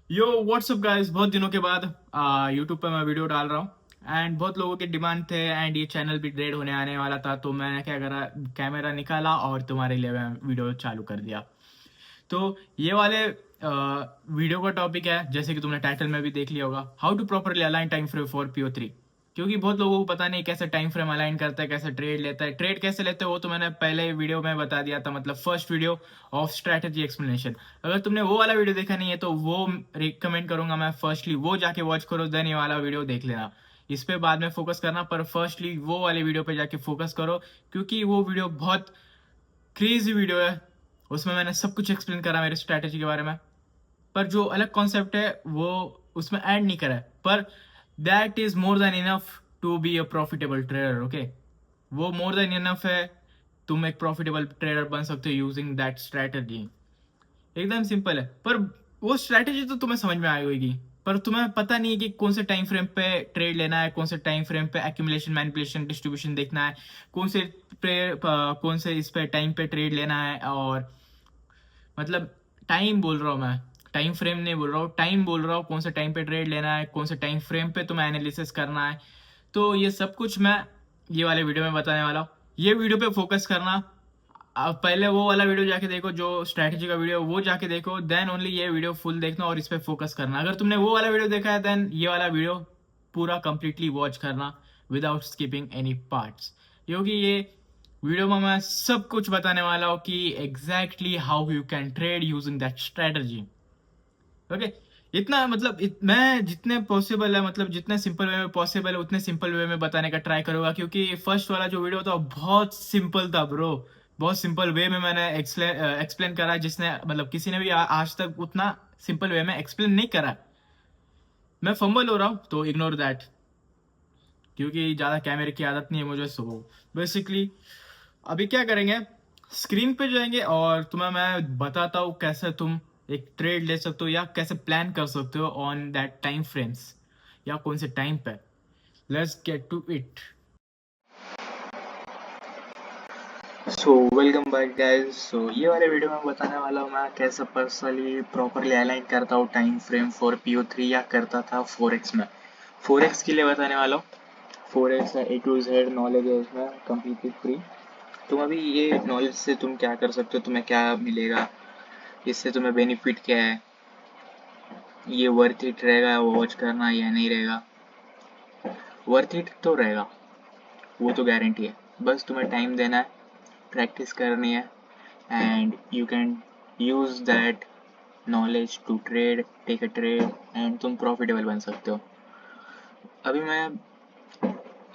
यो WhatsApp guys, बहुत दिनों के बाद यूट्यूब पे मैं वीडियो डाल रहा हूँ एंड बहुत लोगों के डिमांड थे एंड ये चैनल भी ग्रेड होने आने वाला था, तो मैंने क्या करा, कैमरा निकाला और तुम्हारे लिए मैं वीडियो चालू कर दिया। तो ये वाले वीडियो का टॉपिक है, जैसे कि तुमने टाइटल में भी देख लिया होगा, how to properly align time frame for PO3। क्योंकि बहुत लोगों को पता नहीं कैसे टाइम फ्रेम अलाइन करता है, कैसे ट्रेड लेता है, ट्रेड कैसे लेते हैं वो तो मैंने पहले वीडियो में बता दिया था, मतलब first video of strategy explanation. अगर तुमने वो वाला वीडियो देखा नहीं है तो वो रिकमेंड करूंगा मैं, फर्स्टली वो जाके वॉच करो, देन ये वाला वीडियो देख लेना। इस पे बाद में फोकस करना, पर फर्स्टली वो वाले वीडियो पे जाके फोकस करो, क्योंकि वो वीडियो बहुत क्रेजी वीडियो है। उसमें मैंने सब कुछ एक्सप्लेन करा मेरे स्ट्रैटेजी के बारे में, पर जो अलग कॉन्सेप्ट है वो उसमें ऐड नहीं करा है, पर that is more than enough to be a profitable trader. Okay, वो मोर देन इनफ है, तुम एक प्रॉफिटेबल ट्रेडर बन सकते हो यूजिंग दैट स्ट्रैटेजी। एकदम सिंपल है, पर वो स्ट्रैटेजी तो तुम्हें समझ में आई होगी, पर तुम्हें पता नहीं है कि कौन से टाइम फ्रेम पे ट्रेड लेना है, कौन से टाइम फ्रेम पे एक्यूमुलेशन, मैनिपुलेशन, डिस्ट्रीब्यूशन देखना है, कौन से कौन से इस पे टाइम पे ट्रेड लेना है। और मतलब टाइम बोल रहा हूँ मैं, टाइम फ्रेम नहीं बोल रहा हूँ, टाइम बोल रहा हूँ, कौन से टाइम पे ट्रेड लेना है, कौन से टाइम फ्रेम पे तुम्हें एनालिसिस करना है। तो ये सब कुछ मैं ये वाले वीडियो में बताने वाला हूँ। ये वीडियो पे फोकस करना। अब पहले वो वाला वीडियो जाके देखो, जो स्ट्रैटेजी का वीडियो वो जाके देखो, देन ओनली ये वीडियो फुल देखना और इस पे फोकस करना। अगर तुमने वो वाला वीडियो देखा है देन ये वाला वीडियो पूरा कंप्लीटली वॉच करना विदाउट स्किपिंग एनी पार्ट्स, क्योंकि ये वीडियो में मैं सब कुछ बताने वाला हूँ कि exactly how you can trade using that strategy. Okay, इतना मतलब मैं जितने पॉसिबल है, मतलब जितने सिंपल वे में पॉसिबल है उतने सिंपल वे में बताने का ट्राई करूंगा, क्योंकि फर्स्ट वाला जो वीडियो था बहुत सिंपल था ब्रो। बहुत सिंपल वे में मैंने एक्सप्लेन करा, जिसने मतलब किसी ने भी आज तक उतना सिंपल वे में एक्सप्लेन नहीं करा। मैं फंबल हो रहा हूँ तो इग्नोर दैट, क्योंकि ज़्यादा कैमरे की आदत नहीं है मुझे। सो बेसिकली अभी क्या करेंगे, स्क्रीन पे जाएंगे और तुम्हें मैं बताता हूँ कैसे तुम एक ट्रेड ले सकते हो या कैसे प्लान कर सकते हो ऑन दैट टाइम फ्रेम्स या कौन से टाइम पे। Let's get to it. So welcome back guys. So ये वाले वीडियो में बताने वाला हूँ मैं कैसे पर्सनली प्रॉपरली अलाइन करता हूँ टाइम फ्रेम फॉर PO3 या करता था फोरेक्स में। फोरेक्स के लिए बताने वाला हूँ। Forex A to Z knowledge है इसमें, कम्प्लीटली फ्री। तुम अभी ये नॉलेज से तुम क्या कर सकते हो, तुम्हें क्या मिलेगा, इससे तुम्हें बेनिफिट क्या है, ये वर्थ इट रहेगा वॉच करना या नहीं रहेगा। वर्थ इट तो रहेगा, वो तो गारंटी है। बस तुम्हें टाइम देना है, प्रैक्टिस करनी है, and you can use that knowledge to trade, take a trade, and तुम प्रॉफिटेबल बन सकते हो। अभी मैं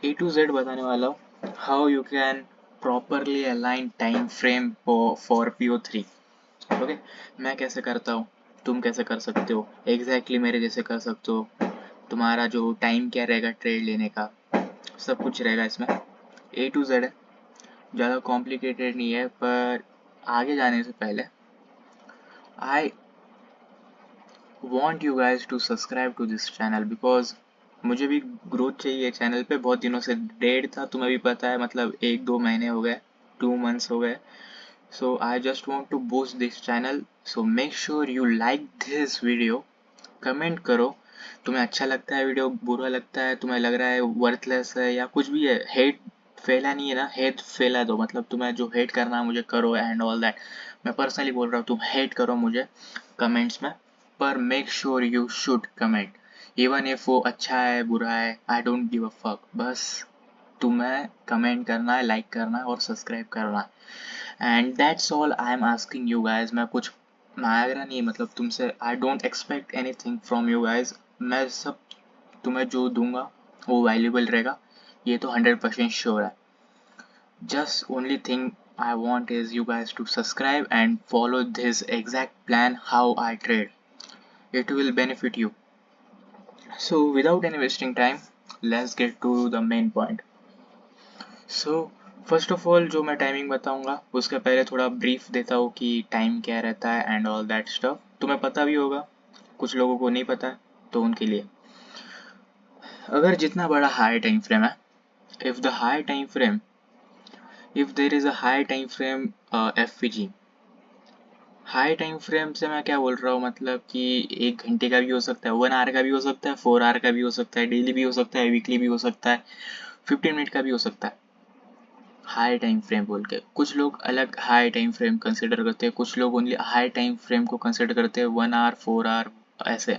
A to Z बताने वाला हूँ, how you can properly align time frame for PO3। Okay, मैं कैसे करता हूँ, तुम कैसे कर सकते हो, एग्जैक्टली मेरे जैसे कर सकते हो। तुम्हारा जो टाइम क्या रहेगा ट्रेड लेने का, सब कुछ रहेगा इसमें। A to Z है, ज़्यादा कॉम्प्लिकेटेड नहीं है। पर आगे जाने से पहले आई want you guys to subscribe to this channel because मुझे भी ग्रोथ चाहिए चैनल पे। बहुत दिनों से डेड था, तुम्हें भी पता है, मतलब 1-2 महीने हो गए, 2 months हो गए। So I just want to boost this channel. So make sure you like this video, comment करो। तुम्हें अच्छा लगता है वीडियो, बुरा लगता है, तुम्हें लग रहा है वर्थलेस है या कुछ भी है, हेट फैला नहीं है ना, हेट फैला दो। मतलब तुम्हें जो हेट करना है मुझे करो एंड ऑल दैट। मैं पर्सनली बोल रहा हूँ, तुम हेट करो मुझे कमेंट्स में, पर make sure you should comment. Even if वो अच्छा है बुरा है, I don't give a fuck. बस तुम्हें कमेंट करना है, लाइक करना है और सब्सक्राइब करना है, and that's all I am asking you guys. मैं कुछ मांग नहीं, मतलब तुमसे I don't expect anything from you guys. मैं सब तुम्हें जो दूंगा वो वैल्यूबल रहेगा, ये तो 100% श्योर है। Just only thing I want is you guys to subscribe and follow this exact plan how I trade. It will benefit you. So without any wasting time, let's get to the main point. So first of all जो मैं timing बताऊंगा उसके पहले थोड़ा brief देता हूँ कि time क्या रहता है एंड ऑल दैट स्टफ। तुम्हें पता भी होगा, कुछ लोगों को नहीं पता है, तो उनके लिए अगर जितना बड़ा हाई टाइम फ्रेम है, if the high time frame, if there is a high time frame FVG, high time frame से मैं क्या बोल रहा हूँ, मतलब कि 1 घंटे का भी हो सकता है, 1 आवर का भी हो सकता है, 4 आवर का भी हो सकता है, डेली भी हो सकता है, वीकली भी हो सकता है, 15 मिनट का भी हो सकता है। हाई टाइम फ्रेम बोल के कुछ लोग अलग हाई टाइम फ्रेम कंसिडर करते हैं, कुछ लोग ओनली हाई टाइम फ्रेम को कंसिडर करते हैं 1 आवर 4 आवर ऐसे।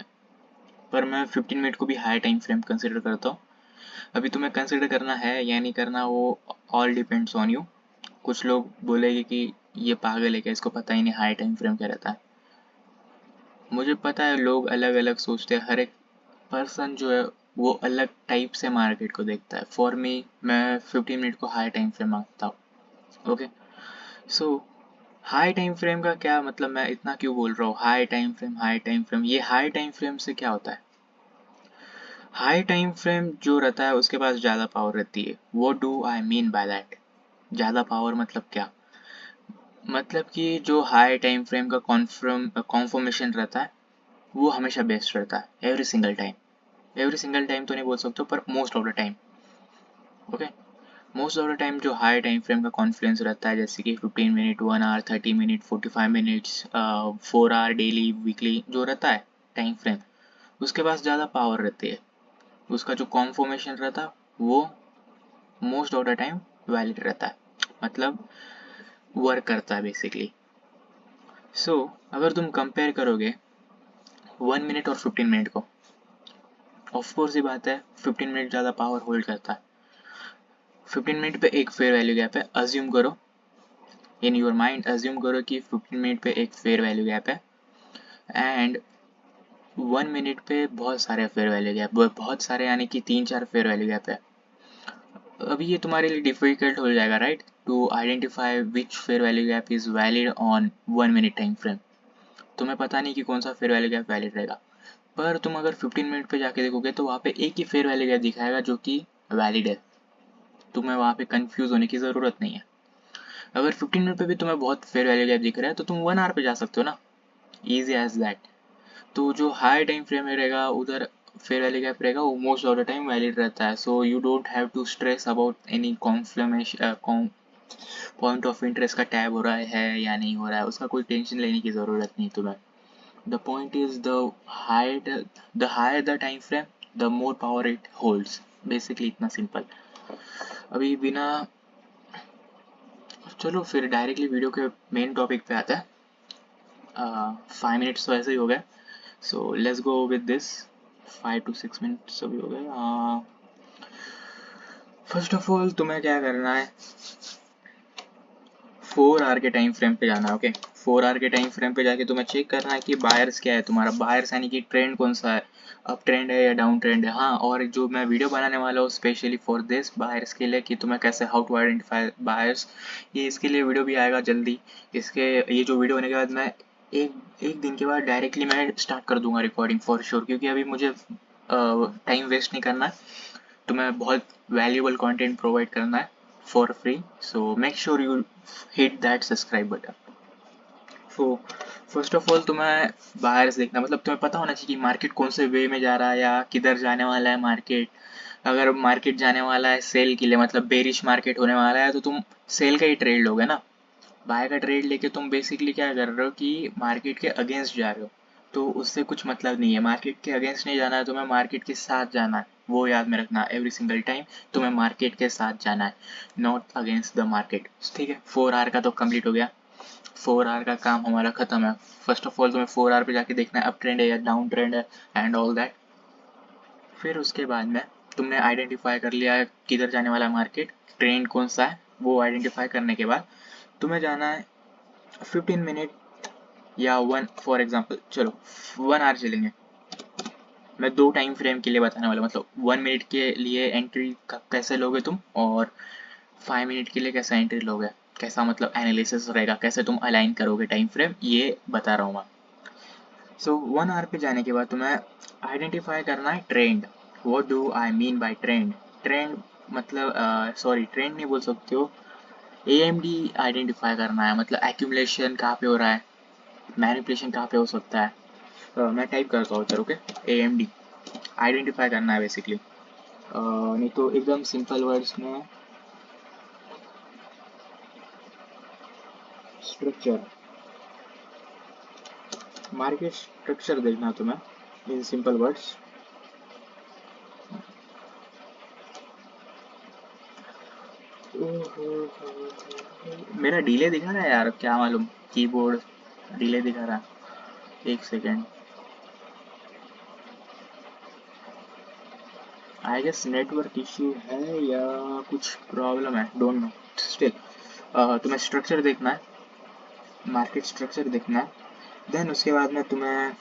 पर मैं 15 मिनट को भी हाई टाइम फ्रेम कंसिडर करता हूँ। अभी तुम्हें कंसिडर करना है या नहीं करना, वो ऑल डिपेंड्स ऑन यू। कुछ लोग बोलेंगे कि ये पागल है क्या, इसको पता ही नहीं हाई टाइम फ्रेम क्या रहता है। मुझे पता है लोग अलग अलग सोचते हैं, हर एक पर्सन जो है वो अलग टाइप से मार्केट को देखता है। फॉर मी, मैं 15 मिनट को हाई टाइम फ्रेम मानता हूँ। ओके, सो हाई टाइम फ्रेम का क्या मतलब, मैं इतना क्यों बोल रहा हूँ high time frame high time frame, ये हाई टाइम फ्रेम से क्या होता है। हाई टाइम फ्रेम जो रहता है उसके पास ज़्यादा पावर रहती है। What do I mean by that, ज़्यादा पावर मतलब क्या, मतलब कि जो हाई टाइम फ्रेम का कॉन्फर्मेशन रहता है वो हमेशा बेस्ट रहता है, every single time. Every single time तो नहीं बोल सकते पर most of the time. Okay, most of the time जो हाई टाइम फ्रेम का कॉन्फ्लुएंस रहता है, जैसे कि 15 minute, 1 hour, 30 minute, 45 minutes, 4 hour daily weekly जो रहता है टाइम फ्रेम, उसके पास ज़्यादा पावर रहती है। उसका जो कॉन्फर्मेशन रहता है वो most of the time valid रहता है, मतलब वर्क करता है बेसिकली। सो अगर तुम कंपेयर करोगे 1 मिनट और 15 मिनट को, ऑफकोर्स ये बात है 15 मिनट ज़्यादा पावर होल्ड करता है। 15 मिनट पे एक फेयर वैल्यू गैप है, अज्यूम करो इन योर माइंड, अज्यूम करो कि 15 मिनट पे एक फेयर वैल्यू गैप है एंड 1 मिनट पे बहुत सारे फेयर वैल्यू गैप, बहुत सारे यानी कि 3-4 फेयर वैल्यू गैप है। अभी ये तुम्हारे लिए डिफिकल्ट हो जाएगा right, to identify which fair value gap is valid on 1 minute time frame. तुम्हें पता नहीं कि कौन सा फेयर वैल्यू गैप वैलिड रहेगा, पर तुम अगर 15 मिनट पे जाके देखोगे तो वहाँ पे एक ही फेयर वैल्यू गैप दिखाएगा जो कि वैलिड है। तुम्हें वहाँ पे कंफ्यूज होने की ज़रूरत नहीं है। अगर 15 मिनट पे भी तुम्हें बहुत फेयर वैल्यू गैप दिख रहा है तो तुम 1 आवर पे जा सकते हो ना, ईजी एज दैट। तो जो हाई टाइम फ्रेम में रहेगा उधर फेयर वैल्यू गैप रहेगा, वो most of the time valid रहता है। So you don't have to stress about any confirmation, point of interest का टैब हो रहा है या नहीं हो रहा है, उसका कोई टेंशन लेने की ज़रूरत नहीं तुम्हें। The point is the higher the time frame, the more power it holds, basically इतना सिंपल। अभी बिना, चलो फिर डायरेक्टली वीडियो के मेन टॉपिक पे आता है। 5 मिनट्स तो ऐसे ही हो गए, सो let's go with this. 5 to 6 minutes अभी हो गए। फर्स्ट ऑफ ऑल तुम्हें क्या करना है, 4 आवर के टाइम फ्रेम पे जाना है। ओके, 4 आवर के टाइम फ्रेम पे जाके तुम्हें चेक करना है कि बायर्स क्या है तुम्हारा, बायर्स यानी कि ट्रेंड कौन सा है, अप ट्रेंड है या डाउन ट्रेंड है। हाँ, और जो मैं वीडियो बनाने वाला हूँ स्पेशली फॉर दिस बायर्स के लिए कि तुम्हें कैसे हाउ टू आइडेंटिफाई बायर्स, ये इसके लिए वीडियो भी आएगा जल्दी। इसके ये जो वीडियो होने के बाद मैं एक एक दिन के बाद डायरेक्टली मैं स्टार्ट कर दूंगा रिकॉर्डिंग फॉर श्योर, क्योंकि अभी मुझे टाइम वेस्ट नहीं करना है, तुम्हें बहुत वैल्यूएबल कंटेंट प्रोवाइड करना है for free. So make sure you hit that subscribe button. So first of all तुम्हें बाहर से देखना, मतलब तुम्हें पता होना चाहिए कि मार्केट कौन से वे में जा रहा है या किधर जाने वाला है मार्केट। अगर मार्केट जाने वाला है सेल के लिए, मतलब बेरिश मार्केट होने वाला है, तो तुम सेल का ही ट्रेड लोगे ना। बाय का ट्रेड लेके तुम बेसिकली क्या कर रहे हो कि मार्केट के अगेंस्ट जा रहे हो, तो उससे कुछ मतलब नहीं है। मार्केट के अगेंस्ट नहीं जाना है, तुम्हें मार्केट के साथ जाना है, वो याद में रखना। एवरी सिंगल टाइम तुम्हें मार्केट के साथ जाना है, नॉट अगेंस्ट द मार्केट। ठीक है, 4 आवर का तो कंप्लीट हो गया, 4 आवर का काम हमारा खत्म है। फर्स्ट ऑफ ऑल तुम्हें 4 आवर पे जाके देखना है अप ट्रेंड है या डाउन ट्रेंड है एंड ऑल दैट। फिर उसके बाद में तुमने आइडेंटिफाई कर लिया है किधर जाने वाला मार्केट, ट्रेंड कौन सा है, वो आइडेंटिफाई करने के बाद तुम्हें जाना है 15 मिनट या वन, फॉर एग्जाम्पल चलो 1 आवर चलेंगे। मैं 2 टाइम फ्रेम के लिए बताने वाला, मतलब 1 मिनट के लिए एंट्री कैसे लोगे तुम, और 5 मिनट के लिए कैसा एंट्री लोगे, कैसा मतलब एनालिसिस रहेगा, कैसे तुम अलाइन करोगे टाइम फ्रेम, ये बता रहा हूँ मैं। सो 1 आवर पे जाने के बाद तुम्हें आइडेंटिफाई करना है trend. What do I mean bye trend, trend मतलब सॉरी ट्रेंड नहीं बोल सकते हो, AMD आइडेंटिफाई करना है, मतलब एक्यूमुलेशन कहाँ पे हो रहा है, मैनिपुलेशन कहाँ पे हो सकता है। मैं टाइप करता हूँ चलो, ओके, AMD आइडेंटिफाई करना है बेसिकली। नहीं तो एकदम सिंपल वर्ड्स में स्ट्रक्चर, मार्केट स्ट्रक्चर देखना तुम्हें इन सिंपल वर्ड्स। मेरा डिले दिखा रहा है यार, क्या मालूम, कीबोर्ड डिले दिखा रहा है। एक second, I guess network issue है या कुछ प्रॉब्लम है, डोंट नो। स्टिल तुम्हें स्ट्रक्चर देखना है, मार्केट स्ट्रक्चर देखना है। देन उसके बाद में तुम्हें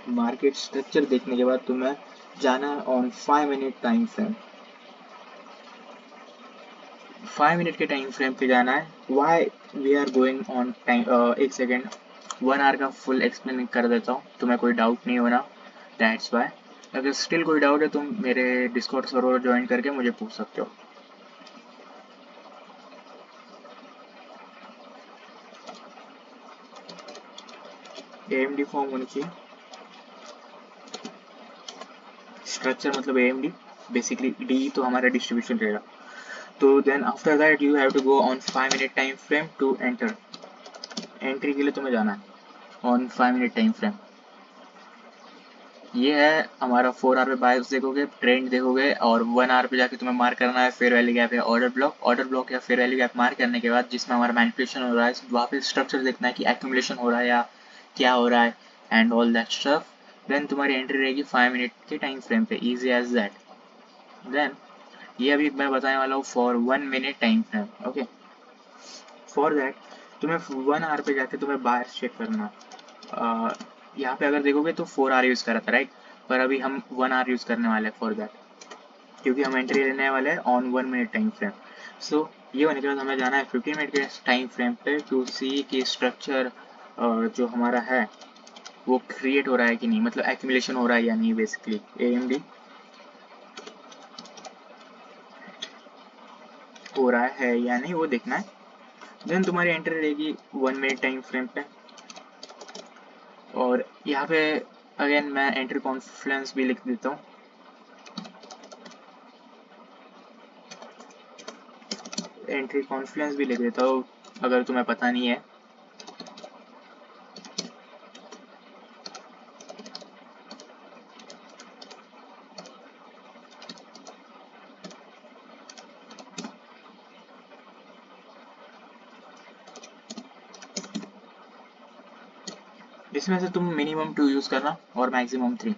मार्केट स्ट्रक्चर देखने के बाद तुम्हें जाना है on 5 minute time frame. 5 minute के टाइम फ्रेम पे जाना है। Why we are going on time, एक सेकेंड, 1 आवर का फुल एक्सप्लेन कर देता हूँ, तुम्हें कोई डाउट नहीं होना, दैट्स वाई। अगर स्टिल कोई डाउट है तुम मेरे डिस्कॉर्ड सर्वर ज्वाइन करके मुझे पूछ सकते हो। AMD फॉर्म होनी चाहिए, स्ट्रक्चर मतलब AMD, बेसिकली डी तो हमारा डिस्ट्रीब्यूशन रहेगा। तो then after that you have to go on 5 minute time frame to enter. Entry के लिए तुम्हें जाना है ऑन 5 मिनट टाइम फ्रेम। ये है हमारा 4 आवर पे बायस देखोगे, ट्रेंड देखोगे, और 1 आवर पे जाके तुम्हें मार्क करना है फेयर वैल्यू गैप या ऑर्डर ब्लॉक। ऑर्डर ब्लॉक या फेयर वैल्यू गैप मार्क करने के बाद जिसमें हमारा मैनिपुलेशन हो रहा है, वहाँ पे स्ट्रक्चर देखना है कि एक्यूमुलेशन हो रहा है या क्या हो रहा है and all that stuff. Then तुम्हारी एंट्री रहेगी 5 मिनट के टाइम फ्रेम पे, इजी एज दैट। देन ये अभी मैं बताने वाला हूँ for 1 minute time frame. Okay, for that तुम्हें 1 आवर पे जाके तुम्हें बायर चेक करना। यहाँ पे अगर देखोगे तो 4 आवर यूज करा था, राइट, पर अभी हम 1 आवर यूज करने वाले हैं फॉर दैट, क्योंकि हम एंट्री लेने वाले हैं ऑन 1 मिनट टाइम फ्रेम। सो ये होने के बाद हमें जाना है 15 मिनट के टाइम फ्रेम पे टू सी कि स्ट्रक्चर जो हमारा है वो क्रिएट हो रहा है कि नहीं, मतलब एक्यूमुलेशन हो रहा है या नहीं, बेसिकली AMD हो रहा है या नहीं वो देखना है। देन तुम्हारी एंट्री रहेगी 1 मिनट टाइम फ्रेम पे, और यहाँ पे अगेन मैं एंट्री कॉन्फ्रेंस भी लिख देता हूँ। एंट्री कॉन्फ्रेंस भी लिख देता हूँ अगर तुम्हें पता नहीं है। इसमें से तुम मिनिमम 2 यूज करना और maximum 3।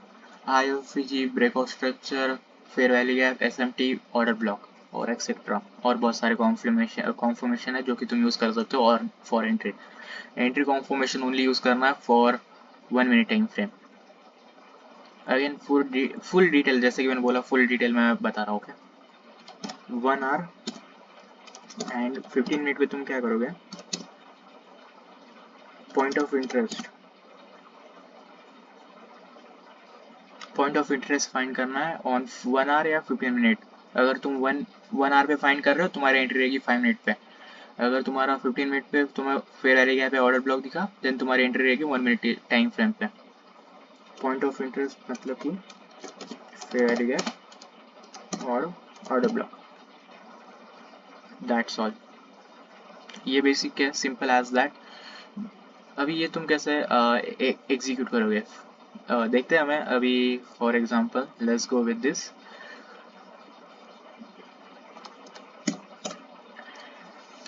IFVG, breakout structure, fair value gap, SMT, order block और एक्सेट्रा, और बहुत सारे कॉन्फर्मेशन है जो कि तुम यूज कर सकते हो। और for entry conformation only use करना है for 1 minute time frame. Again full detail, जैसे कि मैंने बोला, फुल डिटेल मैं बता रहा हूँ। 1 आवर एंड 15 मिनट पे तुम क्या करोगे, पॉइंट ऑफ इंटरेस्ट फाइंड करना है ऑन 1 आवर या 15 मिनट। अगर तुम 1 आवर पे फाइंड कर रहे हो तुम्हारी एंट्री रहेगी 5 मिनट पे। अगर तुम्हारा 15 मिनट पे तुम्हें फेयर वैल्यू गैप पे ऑर्डर ब्लॉक दिखा, देन तुम्हारी एंट्री रहेगी 1 मिनट टाइम फ्रेम पे। पॉइंट ऑफ इंटरेस्ट मतलब कि फेयर वैल्यू गैप और ऑर्डर ब्लॉक, दैट्स ऑल। ये बेसिक है, सिंपल एज दैट। अभी ये तुम कैसे एग्जीक्यूट करोगे देखते हैं हमें। अभी for example let's go with this.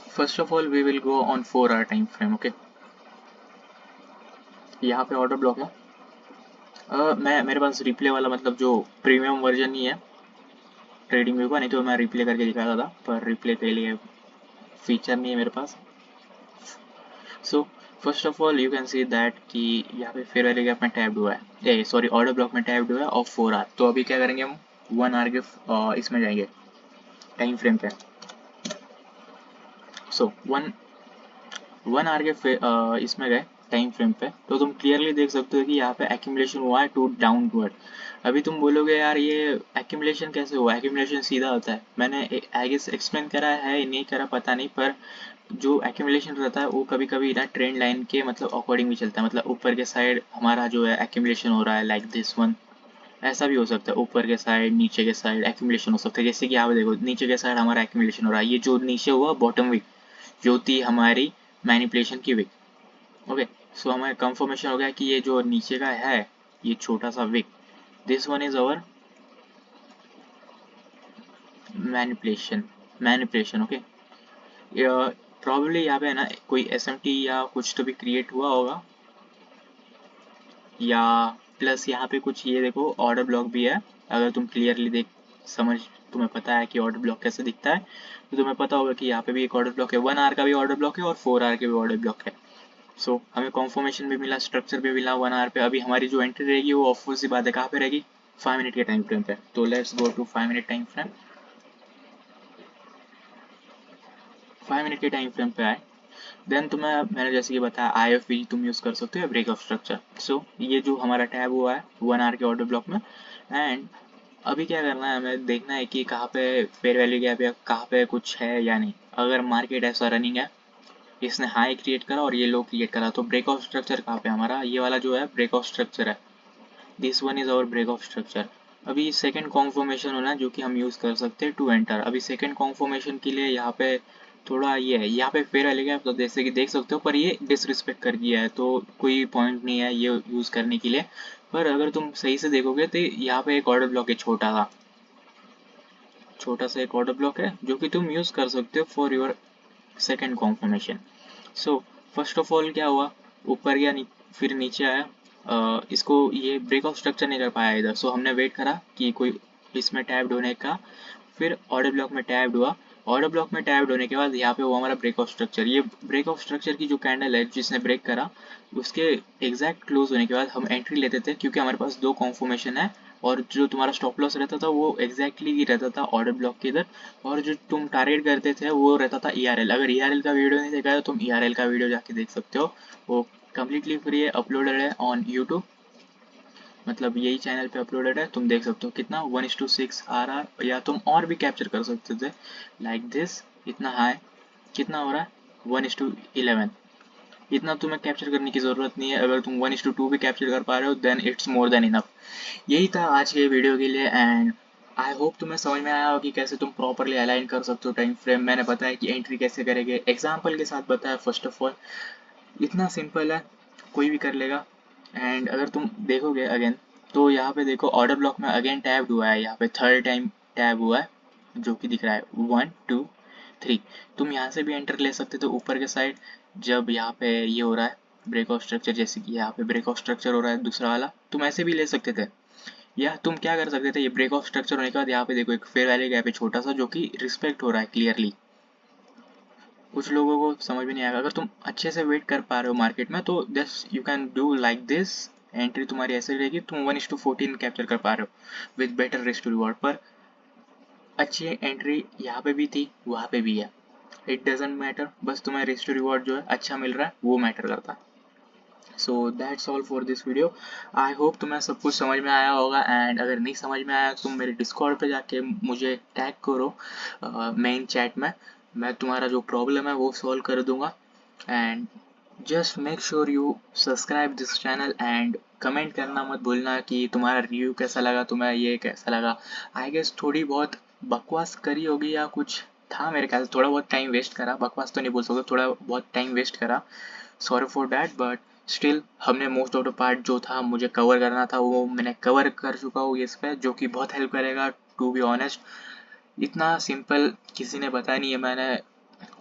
First of all we will go on 4 hour time frame. Okay, यहाँ पे ऑर्डर ब्लॉक है। मेरे पास रिप्ले वाला, मतलब जो प्रीमियम वर्जन नहीं है ट्रेडिंग व्यू का, नहीं तो मैं रिप्ले करके दिखाता था, पर रिप्ले के लिए फीचर नहीं है मेरे पास। So first of all you can see that कि यहाँ पे फेयर वैल्यू गैप में टैब्ड हुआ है, सॉरी ऑर्डर ब्लॉक में टैब्ड हुआ है और 4 आवर। तो अभी क्या करेंगे हम, 1 आवर के इसमें जाएंगे टाइम फ्रेम पे। सो 1 आवर के इसमें गए टाइम फ्रेम पे, तो तुम क्लियरली देख सकते हो कि यहाँ पे एक्यूमुलेशन हुआ है टू डाउनवर्ड। अभी तुम बोलोगे यार ये एक्यूमुलेशन कैसे हुआ, एक्यूमुलेशन सीधा होता है। मैंने आई गेस एक्सप्लेन करा है, नहीं करा पता नहीं, पर जो एक्यूमुलेशन रहता है वो कभी कभी ना ट्रेंड लाइन के मतलब अकॉर्डिंग भी चलता है। मतलब ऊपर के साइड हमारा जो है एक्यूमुलेशन हो रहा है लाइक दिस वन, ऐसा भी हो सकता है। ऊपर के साइड, नीचे के साइड एक्यूमुलेशन हो सकता है। जैसे कि आप देखो नीचे के साइड हमारा एक्यूमुलेशन हो रहा है, ये जो नीचे हुआ बॉटम वीक जो थी हमारी मैनिपुलेशन की वीक। ओके, सो हमें कंफर्मेशन हो गया कि ये जो नीचे का है ये छोटा सा wick, this one is our manipulation okay. Probably यहाँ पे है ना कोई एसएमटी या कुछ तो भी क्रिएट हुआ होगा, या प्लस यहाँ पे कुछ ये देखो ऑर्डर ब्लॉक भी है। अगर तुम क्लियरली तुम्हें पता है कि ऑर्डर ब्लॉक कैसे दिखता है, तो तुम्हें पता होगा कि यहाँ पे भी एक ऑर्डर ब्लॉक है, 1 आवर का भी ऑर्डर ब्लॉक है और 4 आवर के भी ऑर्डर ब्लॉक है। सो हमें कॉन्फर्मेशन भी मिला, स्ट्रक्चर भी मिला 1 आवर पे। अभी हमारी जो एंट्री रहेगी वो ऑफकोर्स सी बात है कहाँ पे रहेगी, 5 मिनट के टाइम फ्रेम पे। तो let's go to 5 minute time frame. 5 minute के टाइम फ्रेम पे आए, देन तुम्हें मैंने जैसे कि बताया IFV तुम यूज़ कर सकते हो ब्रेक ऑफ स्ट्रक्चर। सो ये जो हमारा टैब हुआ है 1 आवर के ऑर्डर ब्लॉक में, एंड अभी क्या करना है, हमें देखना है कि कहाँ पे फेयर वैल्यू गैप या कहाँ पे कुछ है या नहीं। अगर मार्केट ऐसा रनिंग है, इसने हाई क्रिएट करा और ये लो क्रिएट करा, तो ब्रेक ऑफ स्ट्रक्चर कहाँ पे हमारा ये वाला जो है ब्रेक ऑफ स्ट्रक्चर है, this one is our break of structure. अभी सेकंड कॉन्फर्मेशन होना है जो कि हम यूज़ कर सकते हैं टू एंटर। अभी सेकंड कॉन्फर्मेशन के लिए यहाँ पे थोड़ा ये है, यहाँ पे फेयर वैल्यू गैप तो जैसे कि देख सकते हो, पर ये डिसरिस्पेक्ट कर दिया है तो कोई पॉइंट नहीं है ये यूज़ करने के लिए। पर अगर तुम सही से देखोगे तो यहाँ पे एक ऑर्डर ब्लॉक है, छोटा सा एक ऑर्डर ब्लॉक है जो कि तुम यूज़ कर सकते हो for your second conformation. So first of all क्या हुआ, ऊपर गया फिर नीचे आया, इसको ये ब्रेक ऑफ स्ट्रक्चर नहीं कर पाया इधर। सो हमने वेट करा कि कोई इसमें टैब्ड होने का, फिर ऑर्डर ब्लॉक में टैब्ड हुआ। ऑर्डर ब्लॉक में टैब्ड होने के बाद यहाँ पे हुआ हमारा ब्रेक ऑफ स्ट्रक्चर। ये ब्रेक ऑफ स्ट्रक्चर की जो कैंडल है जिसने ब्रेक करा, उसके एग्जैक्ट क्लोज होने के बाद हम एंट्री लेते थे, क्योंकि हमारे पास 2 कॉन्फर्मेशन है और जो तुम्हारा स्टॉप लॉस रहता था वो एग्जैक्टली रहता था ऑर्डर ब्लॉक के इधर, और जो तुम टारगेट करते थे वो रहता था ERL। अगर ERL का वीडियो नहीं देखा है तो तुम ERL का वीडियो जाके देख सकते हो, वो कम्प्लीटली फ्री है, अपलोडेड है ऑन यूट्यूब, मतलब यही चैनल पे अपलोडेड है। तुम देख सकते हो कितना 1:6 RR, या तुम और भी कैप्चर कर सकते थे लाइक दिस। इतना हाई कितना हो रहा है 1:11। इतना तुम्हें कैप्चर करने की ज़रूरत नहीं है, अगर तुम 1:2 भी कैप्चर कर पा रहे हो then it's more than enough. यही था आज के वीडियो के लिए, एंड आई होप तुम्हें समझ में आया हो कि कैसे तुम प्रॉपरली अलाइन कर सकते हो टाइम फ्रेम। मैंने बताया कि एंट्री कैसे करेंगे, एग्जाम्पल के साथ बताया। फर्स्ट ऑफ ऑल इतना सिंपल है, कोई भी कर लेगा। एंड अगर तुम देखोगे अगेन, तो यहाँ पे देखो ऑर्डर ब्लॉक में अगेन टैब हुआ है, यहाँ पे थर्ड टाइम टैब हुआ है जो कि दिख रहा है 1 2 3। तुम यहाँ से भी एंटर ले सकते थे ऊपर के साइड, जब यहाँ पे ये हो रहा है ब्रेक ऑफ स्ट्रक्चर, जैसे कि यहाँ पे ब्रेक ऑफ स्ट्रक्चर हो रहा है दूसरा वाला, तुम ऐसे भी ले सकते थे। या तुम क्या कर सकते थे, ये ब्रेक ऑफ स्ट्रक्चर होने के बाद यहाँ पे देखो एक फेयर वैल्यू गैप है छोटा सा जो कि रिस्पेक्ट हो रहा है क्लियरली। कुछ लोगों को समझ में नहीं आएगा, अगर तुम अच्छे से वेट कर पा रहे हो मार्केट में तो just you can do like this. Entry तुम्हारी ऐसे रहेगी, तुम 1:14 कैप्चर कर पा रहे हो with better risk to reward. पर अच्छी एंट्री यहाँ पे भी थी, वहाँ पे भी है, इट डजेंट मैटर, बस तुम्हें रिस्क टू रिवॉर्ड जो है अच्छा मिल रहा है वो मैटर करता है। So that's all for this video. I hope तुम्हें सब कुछ समझ में आया होगा, एंड अगर नहीं समझ में आया तुम मेरे डिस्कॉर्ड पे जाके मुझे टैग करो मेन चैट में, मैं तुम्हारा जो प्रॉब्लम है वो सॉल्व कर दूंगा। And just make sure you subscribe this channel, and comment करना मत भूलना कि तुम्हारा रिव्यू कैसा लगा, तुम्हें ये कैसा लगा। आई गेस थोड़ी बहुत बकवास करी होगी या कुछ था, मेरे ख्याल से थोड़ा बहुत टाइम वेस्ट करा, बकवास तो नहीं बोल सकते, थोड़ा बहुत टाइम वेस्ट करा, sorry for that. But still हमने मोस्ट ऑफ द पार्ट जो था मुझे कवर करना था वो मैंने कवर कर चुका हूँ इस पे, जो कि बहुत हेल्प करेगा टू बी ऑनेस्ट। इतना सिंपल किसी ने बताया नहीं है मैंने,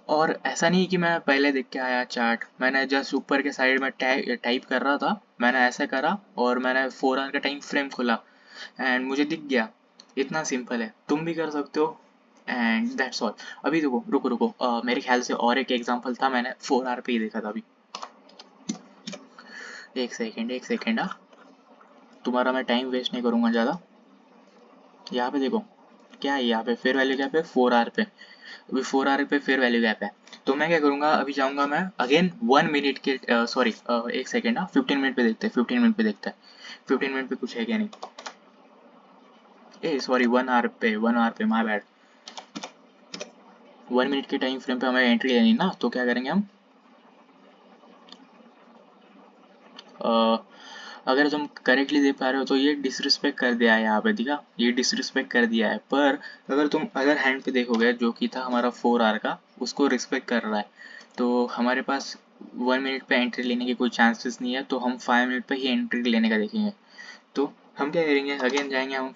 और ऐसा नहीं कि मैं पहले देख के आया चार्ट, मैंने जस्ट ऊपर के साइड में टाइप कर रहा था, मैंने ऐसे करा और मैंने 4 आवर का टाइम फ्रेम खोला एंड मुझे दिख गया। इतना सिंपल है, तुम भी कर सकते हो, एंड दैट्स ऑल। अभी देखो रुको रुको, मेरे ख्याल से और एक एग्जांपल था, मैंने 4 आवर पे ही देखा था अभी। एक सेकेंड हाँ, तुम्हारा मैं टाइम वेस्ट नहीं करूँगा ज़्यादा। यहाँ पे देखो क्या है, यहाँ पे फेयर वैल्यू गैप है 4 आवर पे, अभी 4 आवर पे फेयर वैल्यू गैप है। तो मैं क्या करूँगा, अभी जाऊँगा मैं अगेन 1 मिनट के सॉरी एक सेकेंड हाँ, 15 मिनट पे देखते हैं, 15 मिनट पे देखते हैं 15 मिनट पे कुछ है क्या नहीं। ए सॉरी 1 आवर पे माय बैड। 1 मिनट के टाइम फ्रेम पे हमें एंट्री लेनी ना, तो क्या करेंगे हम, अगर तुम करेक्टली दे पा रहे हो तो ये डिसरिस्पेक्ट कर दिया है, यहाँ पे दिखा ये डिसरिस्पेक्ट कर दिया है। पर अगर तुम अगर हैंड पे देखोगे जो कि था हमारा 4 आवर का, उसको रिस्पेक्ट कर रहा है, तो हमारे पास 1 मिनट पे एंट्री लेने के कोई चांसेस नहीं है, तो हम 5 मिनट पे ही एंट्री लेने का देखेंगे। तो हम क्या करेंगे, अगेन जाएंगे हम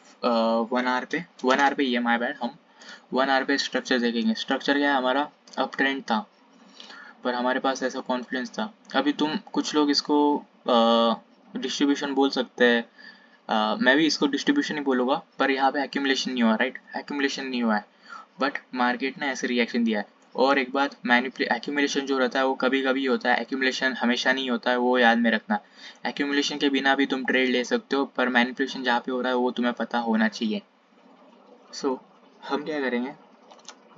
1 आवर पे, 1 आवर पे ही है, माय बैड, हम 1 आवर पे स्ट्रक्चर देखेंगे। स्ट्रक्चर क्या है, हमारा अप ट्रेंड था, पर हमारे पास ऐसा कॉन्फिडेंस था। अभी तुम कुछ लोग इसको डिस्ट्रीब्यूशन बोल सकते हैं, मैं भी इसको डिस्ट्रीब्यूशन ही बोलूँगा, पर यहाँ पे एक्यूमुलेशन नहीं हुआ, राइट, एक्यूमुलेशन नहीं हुआ है, बट मार्केट ने ऐसे रिएक्शन दिया है। और एक बात, एक्यूमुलेशन जो रहता है वो कभी कभी होता है, एक्यूमुलेशन हमेशा नहीं होता है, वो याद में रखना। एक्यूमुलेशन के बिना भी तुम ट्रेड ले सकते हो, पर मैनिपुलेशन जहाँ पे हो रहा है वो तुम्हें पता होना चाहिए। सो हम क्या करेंगे,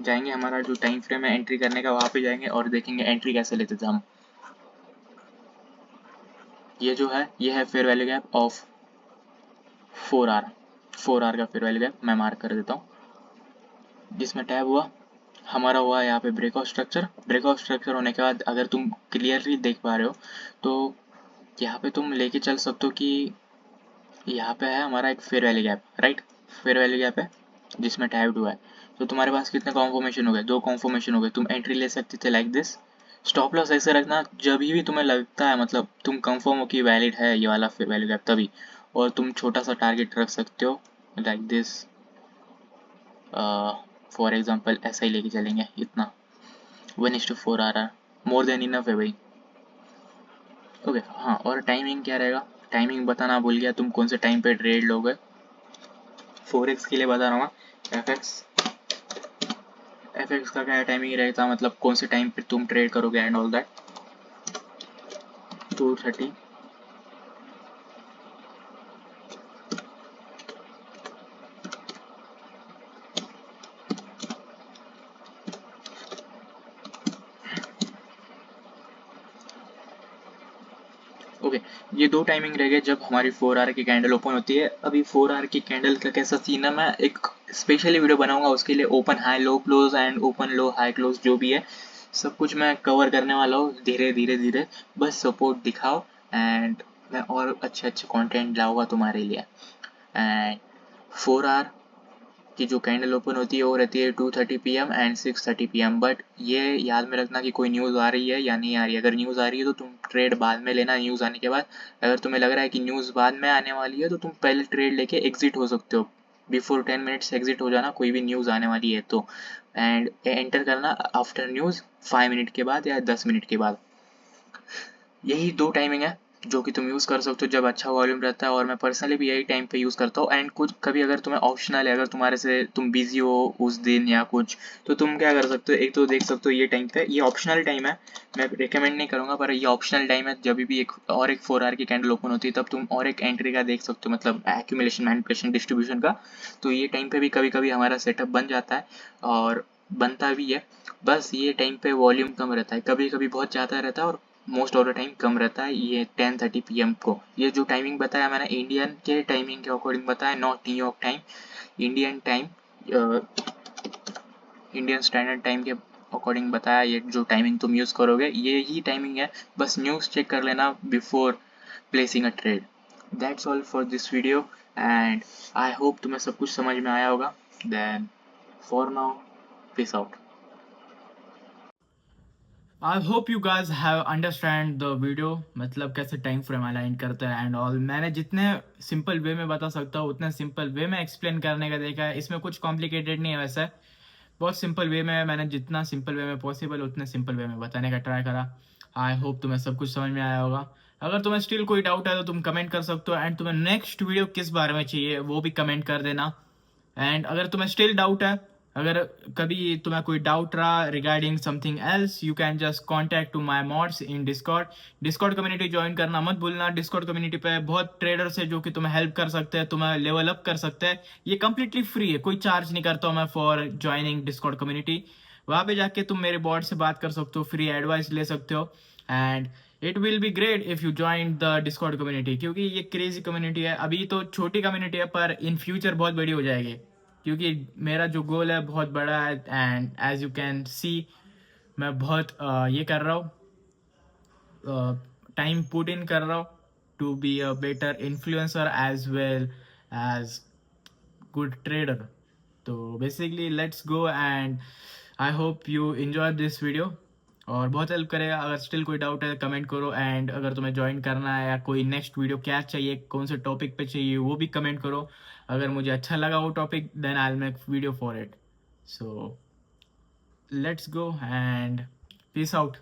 जाएंगे हमारा जो टाइम फ्रेम है एंट्री करने का, वहाँ पे जाएंगे और देखेंगे एंट्री कैसे लेते थे हम। ये जो है, ये है fair value gap of 4 hour, 4 hour का फेयर वैल्यू गैप मैं मार्क कर देता हूँ। जिसमें टैब हुआ, हमारा हुआ यहाँ पे ब्रेकआउट स्ट्रक्चर। ब्रेकआउट स्ट्रक्चर होने के बाद अगर तुम क्लियरली देख पा रहे हो तो यहाँ पे तुम लेके चल सकते हो कि यहाँ पे है हमारा एक fair value gap, right, fair value gap है जिसमें टैब्ड हुआ है। तो तुम्हारे पास कितने कॉन्फर्मेशन हो गए, 2 कॉन्फर्मेशन हो गए, तुम एंट्री ले सकते थे लाइक दिस। स्टॉप लॉस ऐसे रखना जब भी तुम्हें लगता है, मतलब तुम कंफर्म हो कि वैलिड है ये वाला फेयर वैल्यू गैप, तभी। और तुम छोटा सा टारगेट रख सकते हो लाइक दिस, फॉर एग्जाम्पल ऐसा ही लेके चलेंगे, इतना 1:4 आ रहा है, मोर देन इनफ है भाई। ओके हाँ, और टाइमिंग क्या रहेगा, टाइमिंग बताना भूल गया, तुम कौन से टाइम पे ट्रेड लोगे। 4x के लिए बता रहा हूँ, एफ एक्स का क्या टाइमिंग रहेगा, मतलब कौन से टाइम पे तुम ट्रेड करोगे एंड ऑल दैट। 2:30, ओके ये 2 टाइमिंग रह गए जब हमारी 4 आवर की कैंडल ओपन होती है। अभी 4 आवर की कैंडल का कैसा सीन है, मैं एक स्पेशली वीडियो बनाऊंगा उसके लिए, open high low close and open low high close जो भी है सब कुछ मैं कवर करने वाला हूँ धीरे धीरे धीरे। बस सपोर्ट दिखाओ एंड मैं और अच्छे अच्छे कंटेंट लाऊंगा तुम्हारे लिए। एंड 4 आवर की जो कैंडल ओपन होती है वो रहती है 2:30 PM एंड 6:30 PM, बट ये याद में रखना कि कोई न्यूज़ आ रही है या नहीं आ रही है। अगर न्यूज़ आ रही है तो तुम ट्रेड बाद में लेना न्यूज़ आने के बाद। अगर तुम्हें लग रहा है कि न्यूज़ बाद में आने वाली है तो तुम पहले ट्रेड लेके एग्जिट हो सकते हो, बिफोर 10 मिनट्स एग्जिट हो जाना कोई भी न्यूज़ आने वाली है तो। एंड एंटर करना आफ्टर न्यूज़ 5 मिनट के बाद या 10 मिनट के बाद। यही 2 टाइमिंग है जो कि तुम यूज़ कर सकते हो जब अच्छा वॉल्यूम रहता है, और मैं पर्सनली भी यही टाइम पे यूज़ करता हूँ। एंड कुछ कभी अगर तुम्हें ऑप्शनल है, अगर तुम्हारे से तुम बिजी हो उस दिन या कुछ, तो तुम क्या कर सकते हो, एक तो देख सकते हो ये टाइम पे, ये ऑप्शनल टाइम है, मैं रिकमेंड नहीं करूँगा पर ये ऑप्शनल टाइम है। जब भी एक 4 आवर की कैंडल ओपन होती है तब तुम और एक एंट्री का देख सकते हो, मतलब एक्यूमुलेशन मैनिपुलेशन डिस्ट्रीब्यूशन का। तो ये टाइम पे भी कभी कभी हमारा सेटअप बन जाता है और बनता भी है। बस ये टाइम पे वॉल्यूम कम रहता है, कभी कभी बहुत ज़्यादा रहता है और मोस्ट ऑफ द टाइम कम रहता है। ये 10:30 PM को, ये जो टाइमिंग बताया मैंने इंडियन के टाइमिंग के अकॉर्डिंग बताया, not New York time, Indian time, Indian standard time के अकॉर्डिंग बताया। ये जो टाइमिंग तुम यूज़ करोगे ये ही टाइमिंग है, बस न्यूज़ चेक कर लेना before placing a trade. That's all for this video and I hope तुम्हें सब कुछ समझ में आया होगा। Then for now peace out. I hope you guys have understand the video, मतलब कैसे टाइम फ्रेम अलाइन करते हैं एंड ऑल। मैंने जितने सिंपल वे में बता सकता हूँ उतने सिंपल वे में एक्सप्लेन करने का देखा है, इसमें कुछ कॉम्प्लिकेटेड नहीं है वैसे, बहुत सिंपल वे में मैंने जितना सिंपल वे में पॉसिबल उतने सिंपल वे में बताने का ट्राई करा। आई होप तुम्हें सब कुछ समझ में आया होगा। अगर तुम्हें स्टिल कोई डाउट है तो तुम कमेंट कर सकते हो, एंड तुम्हें नेक्स्ट वीडियो किस बारे में चाहिए वो भी कमेंट कर देना। एंड अगर तुम्हें स्टिल डाउट है, अगर कभी तुम्हें कोई डाउट रहा regarding something else, you can just contact to my mods in Discord. Discord community join करना मत भूलना। डिस्कॉर्ड कम्युनिटी पे बहुत ट्रेडर्स है जो कि तुम्हें हेल्प कर सकते हैं, तुम्हें लेवल अप कर सकते हैं। ये कंप्लीटली फ्री है, कोई चार्ज नहीं करता हूँ मैं फॉर ज्वाइनिंग डिस्कॉर्ड कम्युनिटी। वहाँ पे जाके तुम मेरे बॉट से बात कर सकते हो, फ्री एडवाइस ले सकते हो। And it will be great if you join the Discord community, क्योंकि ये क्रेजी कम्युनिटी है। अभी तो छोटी कम्युनिटी है पर इन फ्यूचर बहुत बड़ी हो जाएगी, क्योंकि मेरा जो गोल है बहुत बड़ा है। And as you can see मैं बहुत ये कर रहा हूँ, टाइम पुट इन कर रहा हूँ to be a better influencer as well as good trader. तो basically let's go and I hope you enjoyed this video. और बहुत हेल्प करेगा। अगर स्टिल कोई डाउट है कमेंट करो, एंड अगर तुम्हें ज्वाइन करना है या कोई नेक्स्ट वीडियो क्या चाहिए, कौन से टॉपिक पे चाहिए, वो भी कमेंट करो। अगर मुझे अच्छा लगा वो topic, then I will make video for it. So let's go and peace out.